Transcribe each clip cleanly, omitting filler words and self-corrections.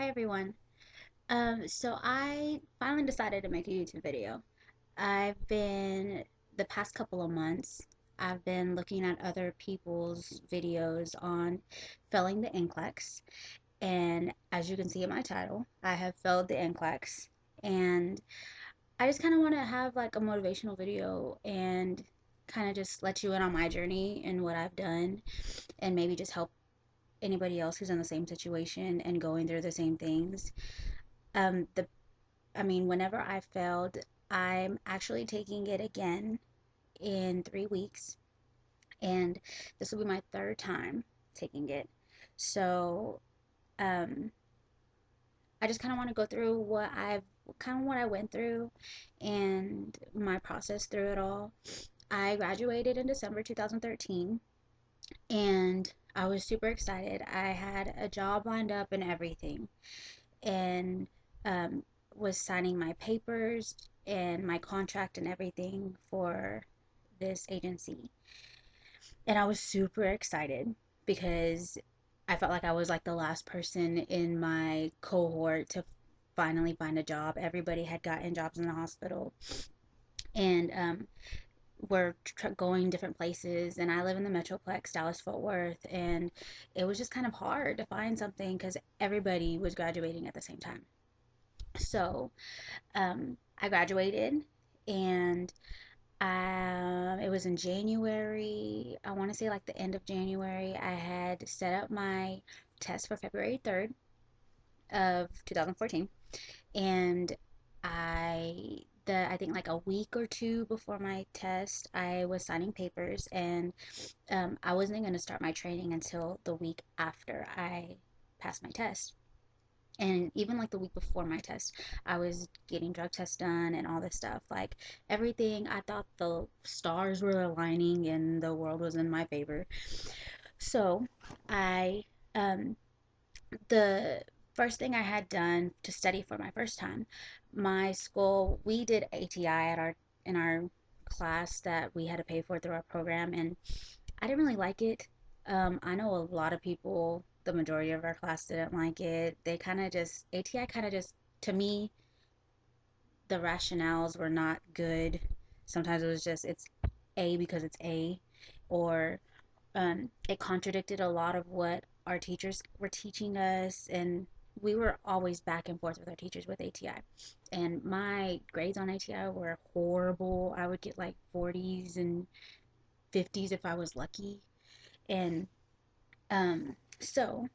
Hi everyone. So I finally decided to make a YouTube video. The past couple of months, I've been looking at other people's videos on failing the NCLEX. And as you can see in my title, I have failed the NCLEX. And I just kind of want to have like a motivational video and kind of just let you in on my journey and what I've done and maybe just help anybody else who's in the same situation and going through the same things. The Whenever I failed, I'm actually taking it again in 3 weeks, and this will be my third time taking it. So, um, I just kind of want to go through what I went through and my process through it all. I graduated in December 2013, and I was super excited. I had a job lined up and everything, and um, was signing my papers and my contract and everything for this agency. And I was super excited because I felt like I was like the last person in my cohort to finally find a job. Everybody had gotten jobs in the hospital and were going different places. And I live in the Metroplex, Dallas Fort Worth, and it was just kind of hard to find something because everybody was graduating at the same time. So I graduated, and it was in January. I want to say like the end of January. I had set up my test for February 3rd of 2014, and I think like a week or two before my test, I was signing papers, and I wasn't going to start my training until the week after I passed my test. And even like the week before my test, I was getting drug tests done and all this stuff. Like everything, I thought the stars were aligning and the world was in my favor. So I, um, the first thing I had done to study for my first time, my school, we did ATI in our class that we had to pay for through our program, and I didn't really like it. I know a lot of people, the majority of our class didn't like it. They kind of just, ATI kind of just, to me, the rationales were not good. Sometimes it was just, it's A because it's A, or it contradicted a lot of what our teachers were teaching us, and we were always back and forth with our teachers with ATI. And my grades on ATI were horrible. I would get like 40s and 50s if I was lucky. And so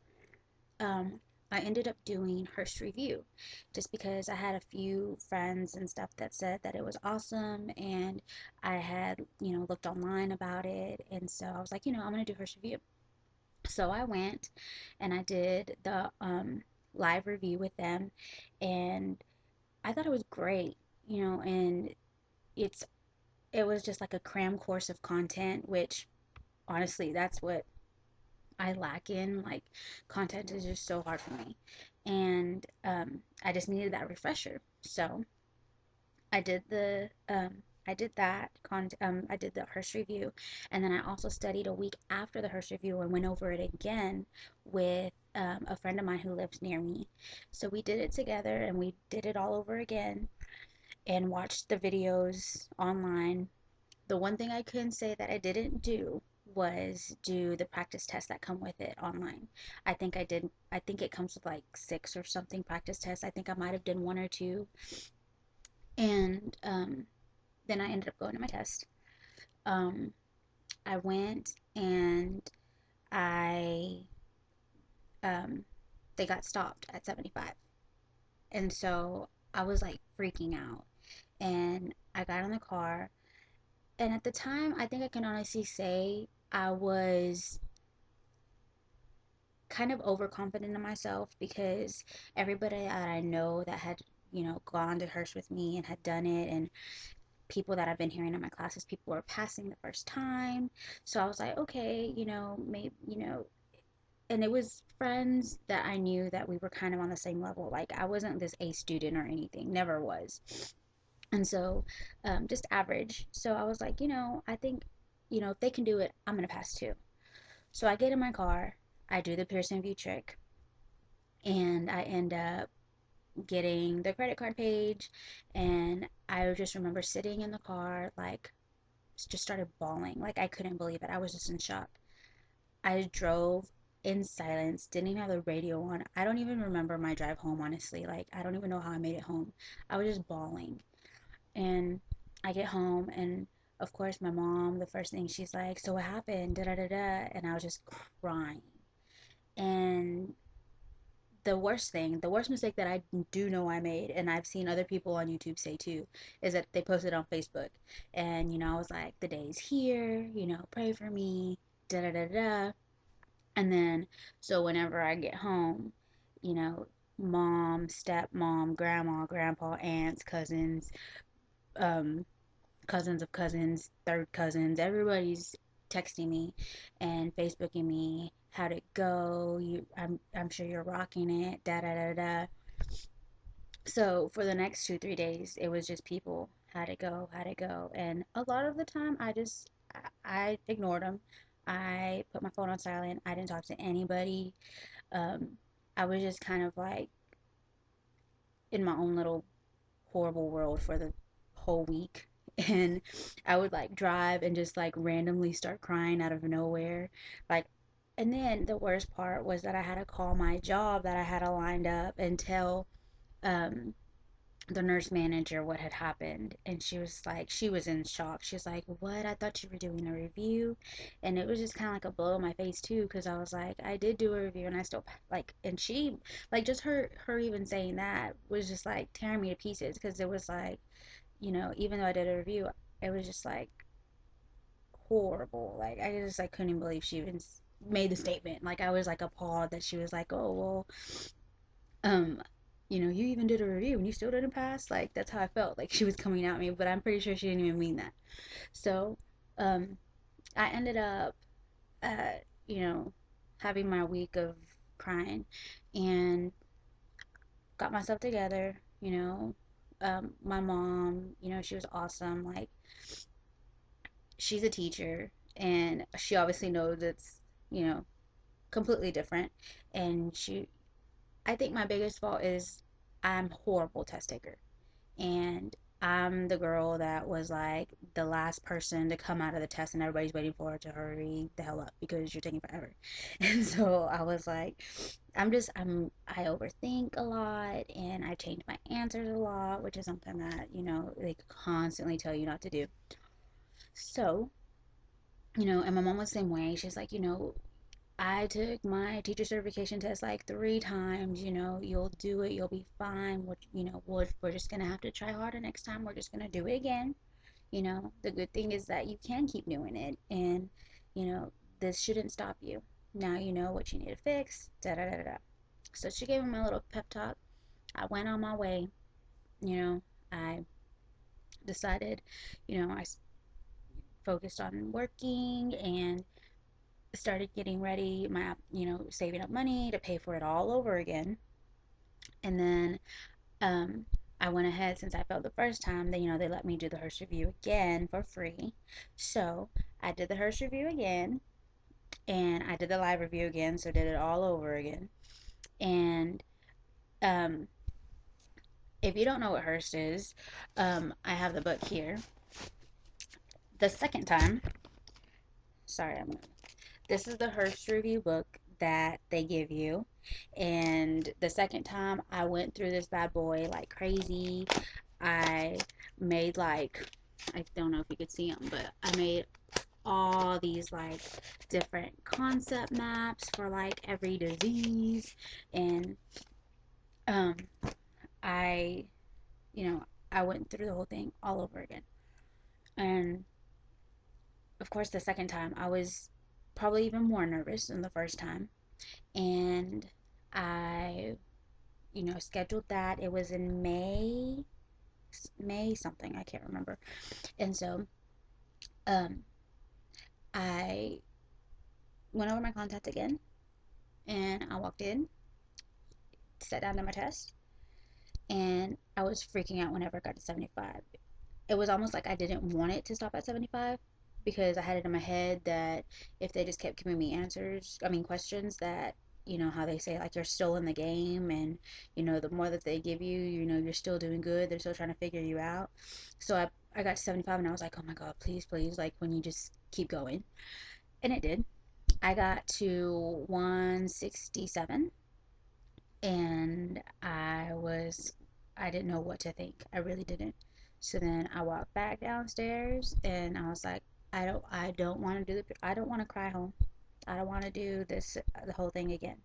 um, I ended up doing Hearst Review just because I had a few friends and stuff that said that it was awesome, and I had, looked online about it. And so I was like, I'm going to do Hearst Review. So I went and I did the live review with them, and I thought it was great, and it's, it was just like a cram course of content, which honestly, that's what I lack in. Like, content is just so hard for me, and I just needed that refresher. So I did the I did the Hearst review, and then I also studied a week after the Hearst review and went over it again with a friend of mine who lives near me. So we did it together, and we did it all over again and watched the videos online. The one thing I couldn't say that I didn't do was do the practice tests that come with it online. I think it comes with like six or something practice tests. I think I might have done one or two. And then I ended up going to my test. Um, I went, and I um, they got stopped at 75. And so I was like freaking out. And I got in the car, and at the time, I think I can honestly say I was kind of overconfident in myself because everybody that I know that had, gone to Hearst with me and had done it, and people that I've been hearing in my classes, people were passing the first time. So I was like, okay, maybe, and it was friends that I knew that we were kind of on the same level. Like, I wasn't this A student or anything, never was. And so, just average. So I was like, I think, if they can do it, I'm going to pass too. So I get in my car, I do the Pearson View trick, And I end up getting the credit card page, and I just remember sitting in the car, like, just started bawling. Like, I couldn't believe it. I was just in shock. I drove in silence, didn't even have the radio on. I don't even remember my drive home, honestly. Like, I don't even know how I made it home. I was just bawling. And I get home, and of course, my mom, the first thing she's like, "So what happened? Da da da da." And I was just crying. And the worst mistake that I do know I made, and I've seen other people on YouTube say too, is that they posted on Facebook. And, I was like, "The day's here, pray for me, da da da da." And then, so whenever I get home, you know, mom, stepmom, grandma, grandpa, aunts, cousins, um, cousins of cousins, third cousins, everybody's texting me and Facebooking me. How'd it go? I'm sure you're rocking it. Da da da da. So for the next 2 3 days, it was just people. How'd it go? How'd it go? And a lot of the time, I ignored them. I put my phone on silent. I didn't talk to anybody. Um, I was just kind of like in my own little horrible world for the whole week. And I would like drive and just like randomly start crying out of nowhere. Like, and then the worst part was that I had to call my job that I had lined up and tell um, the nurse manager what had happened. And she was like, she was in shock. She was like, "What? I thought you were doing a review." And it was just kind of like a blow in my face too, because I was like, I did do a review and I still like, and she, like, just her even saying that was just like tearing me to pieces, because it was like, even though I did a review, it was just like horrible. Like, I just like couldn't believe she even made the statement. Like, I was like appalled that she was like, "Oh well, um, you even did a review and you still didn't pass." Like, that's how I felt. Like, she was coming at me, but I'm pretty sure she didn't even mean that. So, um, I ended up, uh, you know, having my week of crying, and got myself together. My mom, she was awesome. Like, she's a teacher, and she obviously knows it's, you know, completely different. And I think my biggest fault is I'm horrible test taker. And I'm the girl that was like the last person to come out of the test, and everybody's waiting for her to hurry the hell up because you're taking forever. And so I was like, I overthink a lot, and I change my answers a lot, which is something that, they constantly tell you not to do. So, and my mom was the same way. She's like, "I took my teacher certification test like 3 times. You'll do it. You'll be fine. We're just gonna have to try harder next time. We're just gonna do it again. The good thing is that you can keep doing it, and you know, this shouldn't stop you. Now you know what you need to fix. Da da da da." So she gave me a little pep talk. I went on my way. You know, I decided, I focused on working and started getting ready, saving up money to pay for it all over again. And then um, I went ahead, since I failed the first time, then, they let me do the Hearst review again for free. So I did the Hearst review again, and I did the live review again, so did it all over again. And um, if you don't know what Hearst is, I have the book here. The second time, sorry, this is the Hearst review book that they give you. And the second time I went through this bad boy like crazy. I made like, I don't know if you could see them, but I made all these like different concept maps for like every disease. And um I, you know, I went through the whole thing all over again. And of course, the second time I was probably even more nervous than the first time. And I, scheduled that. It was in May something, I can't remember. And so um I went over my contact again, and I walked in, sat down to my test, and I was freaking out whenever I got to 75. It was almost like I didn't want it to stop at 75, because I had it in my head that if they just kept giving me questions, that you know how they say like you're still in the game, and you know the more that they give you, you know you're still doing good. They're still trying to figure you out. So I got to 75 and I was like, oh my God, please, please, like when you just keep going. And it did. I got to 167 and I didn't know what to think. I really didn't. So then I walked back downstairs and I was like, I don't want to I don't want to cry home. I don't want to do this the whole thing again.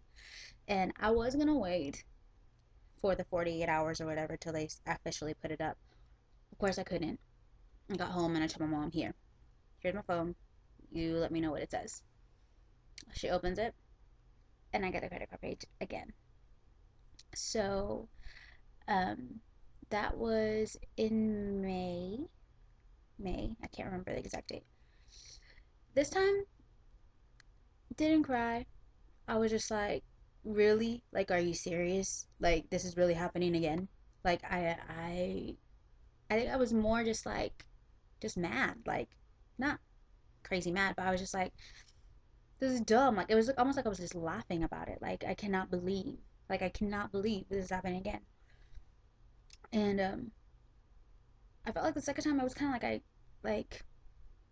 And I was gonna wait for the 48 hours or whatever till they officially put it up. Of course I couldn't. I got home and I told my mom, here's my phone. You let me know what it says. She opens it and I get the credit card page again. So um, that was in May. May. I can't remember the exact date. This time, didn't cry. I was just like, really? Like, are you serious? Like, this is really happening again? Like, I think I was more just like, just mad. Like, not crazy mad, but I was just like, this is dumb. Like, it was almost like I was just laughing about it. Like, I cannot believe this is happening again. And I felt like the second time I was kind of like,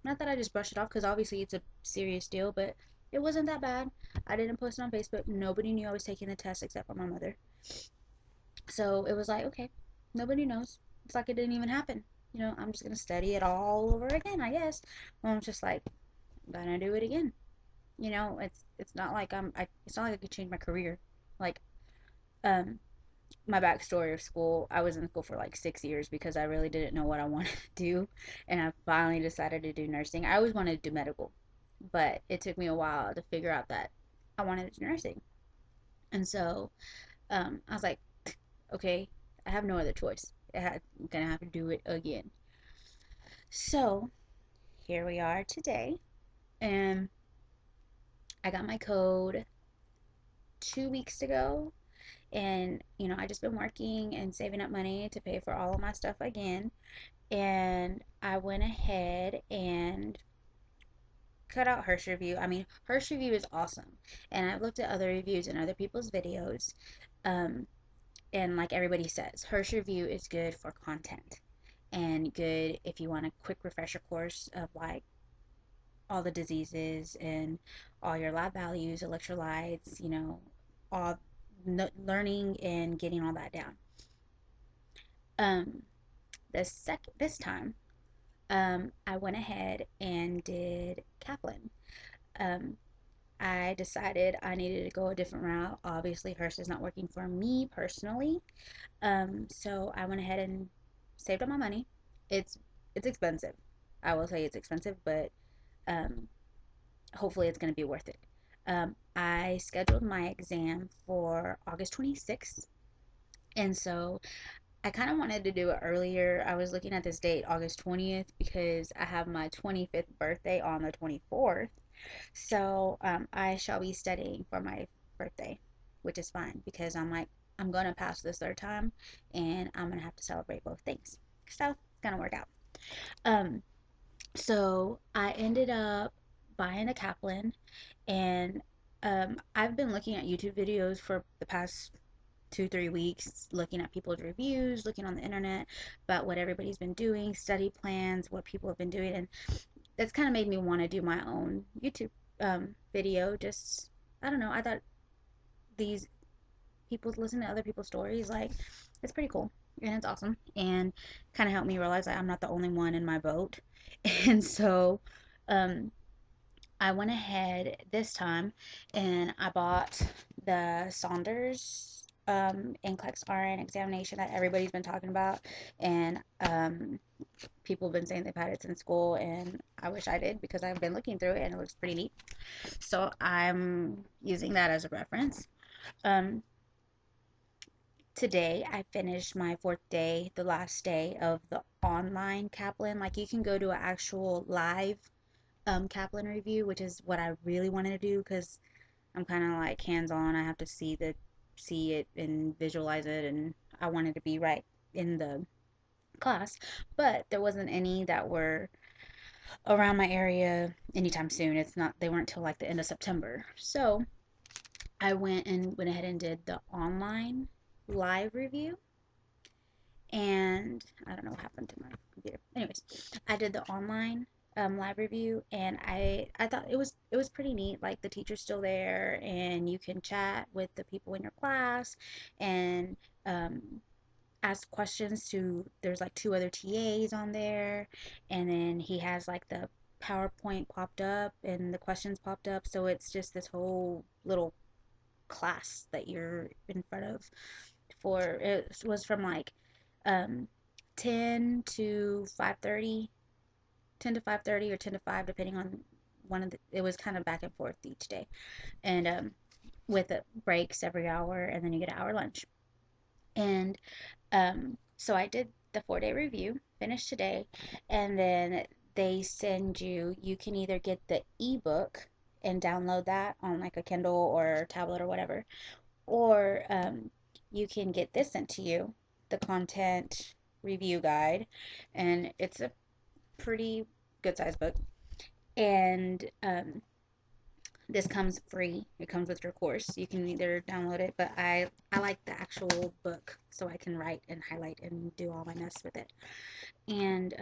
not that I just brushed it off because obviously it's a serious deal, but it wasn't that bad. I didn't post it on Facebook. Nobody knew I was taking the test except for my mother. So it was like, okay, nobody knows. It's like it didn't even happen. You know, I'm just gonna study it all over again, I guess. I'm just like, I'm gonna do it again. You know, it's not like it's not like I could change my career. Like, um, my backstory of school, I was in school for like 6 years because I really didn't know what I wanted to do, and I finally decided to do nursing. I always wanted to do medical, but it took me a while to figure out that I wanted to do nursing. And so I was like, okay, I have no other choice. I'm gonna have to do it again. So here we are today, and I got my code 2 weeks ago, and you know I just been working and saving up money to pay for all of my stuff again, and I went ahead and cut out Hirsch review. I mean, Hirsch review is awesome, and I've looked at other reviews and other people's videos, um, and like everybody says, Hirsch review is good for content and good if you want a quick refresher course of like all the diseases and all your lab values, electrolytes, you know, all learning and getting all that down. Um, this time, I went ahead and did Kaplan. Um, I decided I needed to go a different route. Obviously, Hearst is not working for me personally. So I went ahead and saved up my money. It's it's expensive. I will say it's expensive, but um, hopefully it's going to be worth it. I scheduled my exam for August 26th, and so I kind of wanted to do it earlier. I was looking at this date, August 20th, because I have my 25th birthday on the 24th. So I shall be studying for my birthday, which is fine because I'm like, I'm going to pass this third time and I'm going to have to celebrate both things. So it's going to work out. Um, so I ended up buying a Kaplan, and I've been looking at YouTube videos for the past 2, 3 weeks, looking at people's reviews, looking on the internet about what everybody's been doing, study plans, what people have been doing, and that's kind of made me want to do my own YouTube video. Just, I don't know, I thought these people listen to other people's stories, like, it's pretty cool and it's awesome, and kind of helped me realize that I'm not the only one in my boat. And so um, I went ahead this time and I bought the Saunders NCLEX RN examination that everybody's been talking about, and people have been saying they've had it since school, and I wish I did because I've been looking through it and it looks pretty neat. So I'm using that as a reference. Um, Today I finished my fourth day, the last day of the online Kaplan. Like, you can go to an actual live Kaplan review, which is what I really wanted to do because I'm kind of like hands-on. I have to see it and visualize it, and I wanted to be right in the class. But there wasn't any that were around my area anytime soon. It's not, they weren't till like the end of September. So I went ahead and did the online live review, and I don't know what happened to my computer. Anyways, I did the online live review, and I thought it was pretty neat. Like the teacher's still there, and you can chat with the people in your class, and um, ask questions to. There's like two other TAs on there, and then he has like the PowerPoint popped up and the questions popped up. So it's just this whole little class that you're in front of for. It was from like um 10 to 5:30, 10 to 5:30 or 10 to 5 depending on one of the, it was kind of back and forth each day, and with breaks every hour, and then you get an hour lunch. And so I did the 4-day review, finished today, and then they send you, you can either get the ebook and download that on like a Kindle or tablet or whatever, or you can get this sent to you, the content review guide, and it's a pretty good sized book. And this comes free. It comes with your course. You can either download it, but I like the actual book so I can write and highlight and do all my mess with it. And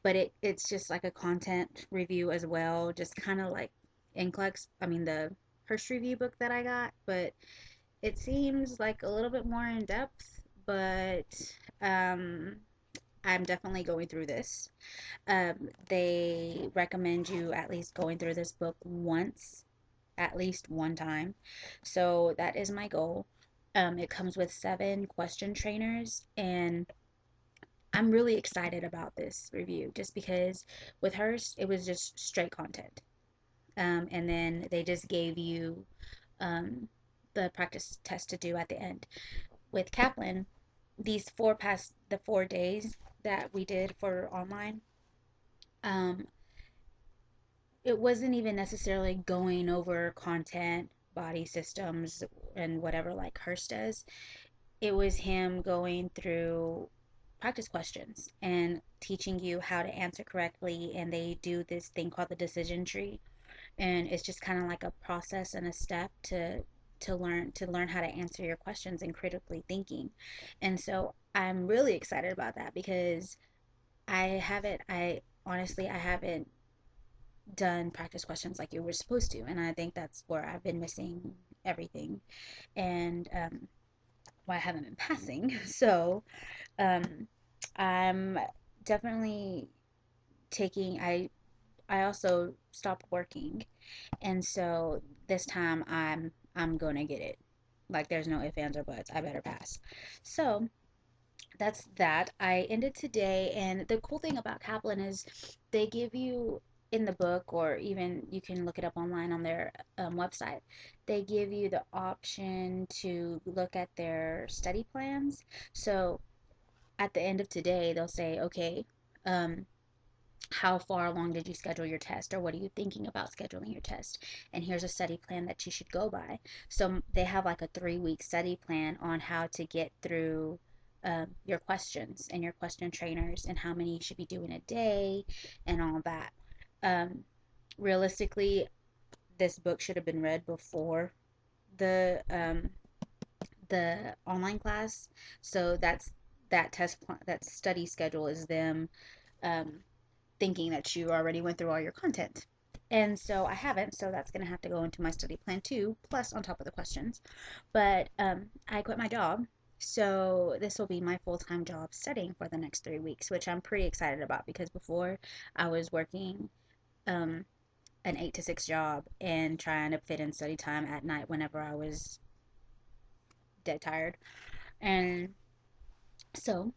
but it's just like a content review as well, just kind of like NCLEX. I mean the Hearst review book that I got, but it seems like a little bit more in depth. But um, I'm definitely going through this. They recommend you at least going through this book once, at least one time. So that is my goal. It comes with 7 question trainers, and I'm really excited about this review just because with hers, it was just straight content. And then they just gave you um, the practice test to do at the end. With Kaplan, the 4 days that we did for online, um, it wasn't even necessarily going over content, body systems, and whatever like Hurst does. It was him going through practice questions and teaching you how to answer correctly. And they do this thing called the decision tree, and it's just kind of like a process and a step to learn how to answer your questions and critically thinking. And so I'm really excited about that because I honestly I haven't done practice questions like you were supposed to, and I think that's where I've been missing everything, and why I haven't been passing. So um, I'm definitely taking. I also stopped working, and so this time I'm gonna get it. Like there's no ifs, ands, or buts. I better pass. So that's that. I ended today, and the cool thing about Kaplan is they give you in the book, or even you can look it up online on their website. They give you the option to look at their study plans. So at the end of today, they'll say, okay, um, how far along did you schedule your test, or what are you thinking about scheduling your test, and here's a study plan that you should go by. So they have like a 3-week study plan on how to get through your questions and your question trainers, and how many you should be doing a day and all that. um, Realistically, this book should have been read before the online class. So that that study schedule is them um, thinking that you already went through all your content. And so I haven't, so that's going to have to go into my study plan too, plus on top of the questions. But I quit my job, so this will be my full time job studying for the next 3 weeks, which I'm pretty excited about because before I was working um, an 8 to 6 job and trying to fit in study time at night whenever I was dead tired. And so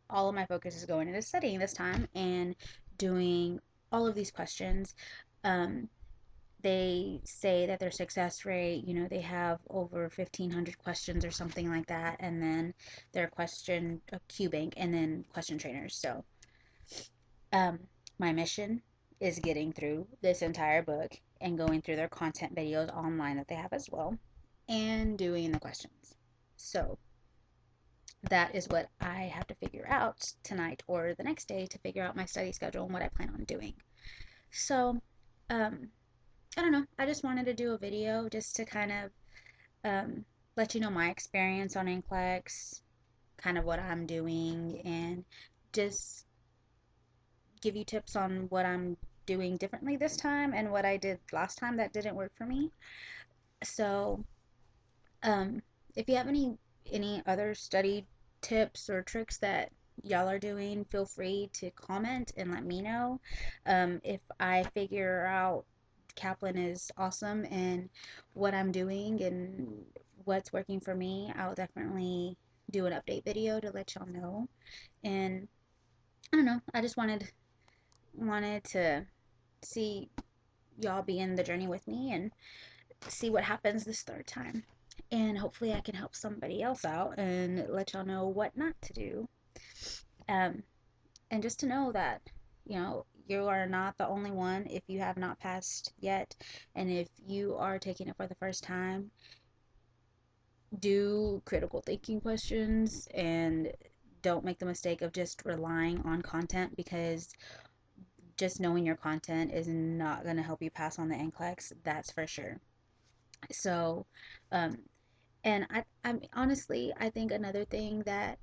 all of my focus is going into studying this time and doing all of these questions. Um, they say that their success rate, they have over 1,500 questions or something like that, and then their question Q bank, and then question trainers. So, um, my mission is getting through this entire book and going through their content videos online that they have as well, and doing the questions. So, that is what I have to figure out tonight or the next day to figure out my study schedule and what I plan on doing. So, um, I don't know. I just wanted to do a video just to kind of um, let you know my experience on NCLEX, kind of what I'm doing, and just give you tips on what I'm doing differently this time and what I did last time that didn't work for me. So, um, if you have any other study tips or tricks that y'all are doing, feel free to comment and let me know. If I figure out Kaplan is awesome and what I'm doing and what's working for me, I'll definitely do an update video to let y'all know. And I don't know, I just wanted to see y'all be in the journey with me and see what happens this third time. And hopefully I can help somebody else out and let y'all know what not to do. Um, and just to know that, you are not the only one if you have not passed yet. And if you are taking it for the first time, do critical thinking questions and don't make the mistake of just relying on content, because just knowing your content is not going to help you pass on the NCLEX, that's for sure. So, um, and I'm honestly, I think another thing that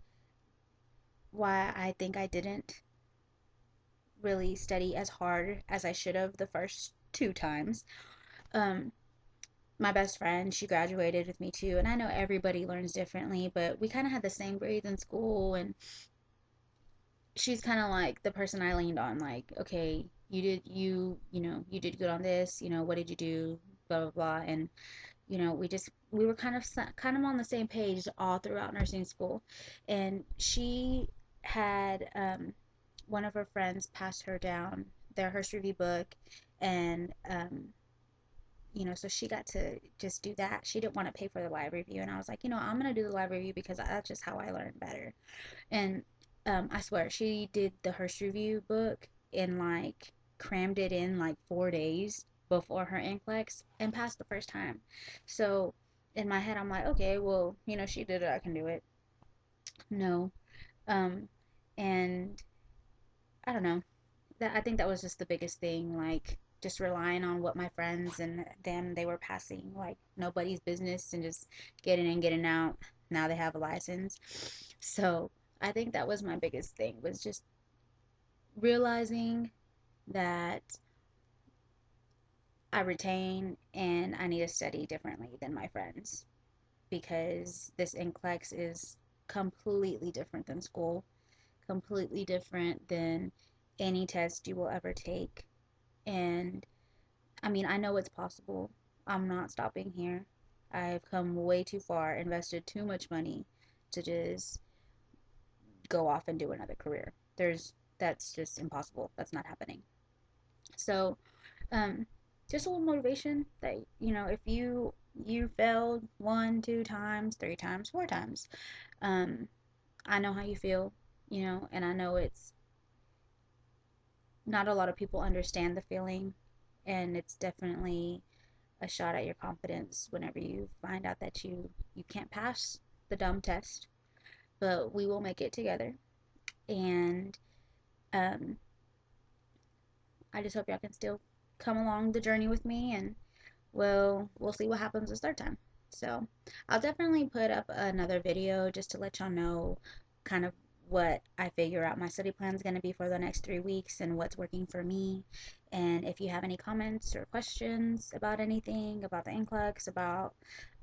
why I think I didn't really study as hard as I should have the first two times. Um, my best friend, she graduated with me too, and I know everybody learns differently, but we kind of had the same grades in school, and she's kind of like the person I leaned on, like, okay, you did good on this, what did you do, blah blah blah, and we were kind of on the same page all throughout nursing school. And she had one of her friends passed her down their Hearst review book, and so she got to just do that. She didn't want to pay for the live review, and I was like, I'm gonna do the live review because that's just how I learn better. And I swear she did the Hearst review book and like crammed it in like 4 days before her NCLEX and passed the first time. So in my head, I'm like, okay, well, she did it, I can do it. No. Um, and I don't know. I think that was just the biggest thing, like just relying on what my friends and them they were passing, like nobody's business, and just getting in, getting out. Now they have a license. So I think that was my biggest thing, was just realizing that I retain and I need to study differently than my friends, because this NCLEX is completely different than school, completely different than any test you will ever take. And I mean, I know it's possible. I'm not stopping here. I've come way too far, invested too much money to just go off and do another career. That's just impossible. That's not happening. So, um, just a little motivation that, if you failed one, two times, three times, four times, um, I know how you feel, and I know it's not a lot of people understand the feeling, and it's definitely a shot at your confidence whenever you find out that you can't pass the dumb test. But we will make it together, and um, I just hope y'all can still come along the journey with me, and we'll see what happens this third time. So I'll definitely put up another video just to let y'all know kind of what I figure out my study plan is going to be for the next 3 weeks and what's working for me. And if you have any comments or questions about anything, about the NCLEX, about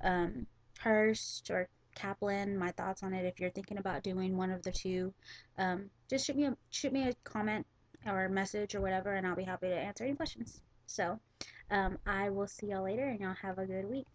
um, Hearst or Kaplan, my thoughts on it, if you're thinking about doing one of the two, just shoot me a comment or a message or whatever, and I'll be happy to answer any questions. So I will see y'all later, and y'all have a good week.